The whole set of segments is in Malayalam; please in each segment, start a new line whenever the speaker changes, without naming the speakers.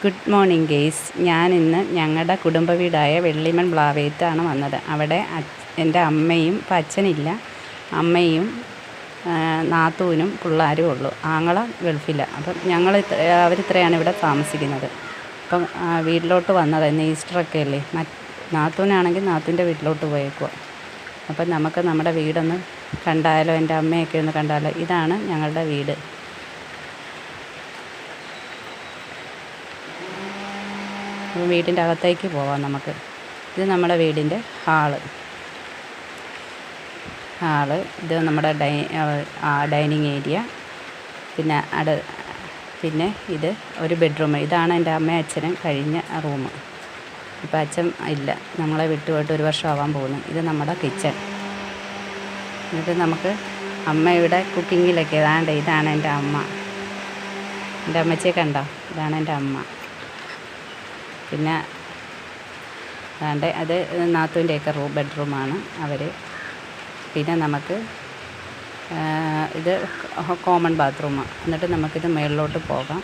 Good morning guys. ഞാനിന്ന് ഞങ്ങളുടെ കുടുംബ വീടായ വെള്ളിമൺ ബ്ലാവേത്താണ് വന്നത്. അവിടെ എൻ്റെ അമ്മയും ഇപ്പം അച്ഛനില്ല, അമ്മയും നാത്തൂനും പിള്ളേരും ഉള്ളൂ. ആങ്ങള ഗൾഫിലാണ്. അപ്പം അവരിത്രയാണ് ഇവിടെ താമസിക്കുന്നത്. അപ്പം വീട്ടിലോട്ട് വന്നതായിരുന്നു. ഈസ്റ്ററൊക്കെ അല്ലേ. നാത്തൂനാണെങ്കിൽ നാത്തൂൻ്റെ വീട്ടിലോട്ട് പോയേക്കുക. അപ്പം നമുക്ക് നമ്മുടെ വീടൊന്ന് കണ്ടാലോ, എൻ്റെ അമ്മയൊക്കെ ഒന്ന് കണ്ടാലോ. ഇതാണ് ഞങ്ങളുടെ വീട്. വീടിൻ്റെ അകത്തേക്ക് പോവാം നമുക്ക്. ഇത് നമ്മുടെ വീടിൻ്റെ ഹാള്. ഇത് നമ്മുടെ ഡൈനിങ് ഏരിയ. പിന്നെ ഇത് ഒരു ബെഡ്റൂം. ഇതാണ് എൻ്റെ അമ്മയും അച്ഛനും കഴിഞ്ഞ റൂം. ഇപ്പം അച്ഛൻ ഇല്ല, നമ്മളെ വിട്ടുപോയിട്ട് 1 വർഷം ആവാൻ പോകുന്നു. ഇത് നമ്മുടെ കിച്ചൺ. എന്നിട്ട് നമുക്ക് അമ്മയുടെ കുക്കിങ്ങിലൊക്കെ ഇതാണ് എൻ്റെ അമ്മ. എൻ്റെ അമ്മച്ചിയെ കണ്ടോ? ഇതാണ് എൻ്റെ അമ്മ. പിന്നെ അത് നാത്തൂൻ്റെയൊക്കെ ബെഡ്റൂമാണ് അവർ. പിന്നെ നമുക്ക് ഇത് കോമൺ ബാത്റൂം. എന്നിട്ട് നമുക്കിത് മുകളിലോട്ട് പോകാം.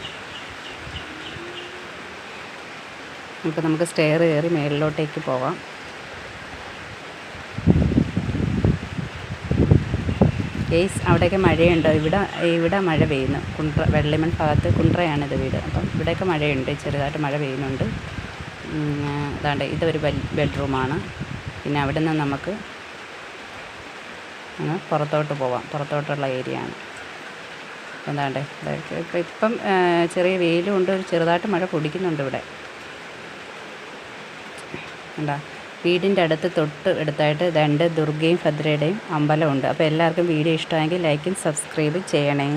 നമുക്ക് സ്റ്റെയർ കയറി മുകളിലോട്ടേക്ക് പോകാം. ഗെയ്സ്, അവിടെയൊക്കെ മഴയുണ്ടോ? ഇവിടെ മഴ പെയ്യുന്നു. വെള്ളിമൺ ഭാഗത്ത് കുണ്ട്രയാണിത് വീട്. അപ്പം ഇവിടെയൊക്കെ മഴയുണ്ട്, ചെറുതായിട്ട് മഴ പെയ്യുന്നുണ്ട്. ഇതൊരു ബെഡ്റൂമാണ്. പിന്നെ അവിടെ നിന്ന് നമുക്ക് പുറത്തോട്ട് പോവാം. പുറത്തോട്ടുള്ള ഏരിയ ആണ്. ഇപ്പം ചെറിയ വെയിലും ഉണ്ട്, ചെറുതായിട്ട് മഴ പൊടിക്കുന്നുണ്ട് ഇവിടെ. വീടിൻ്റെ അടുത്ത് തൊട്ട് അടുത്തായിട്ട് ദുർഗയും ഭദ്രയുടെയും അമ്പലമുണ്ട്. അപ്പോൾ എല്ലാവർക്കും വീഡിയോ ഇഷ്ടമായെങ്കിൽ ലൈക്കും സബ്സ്ക്രൈബ് ചെയ്യണേ.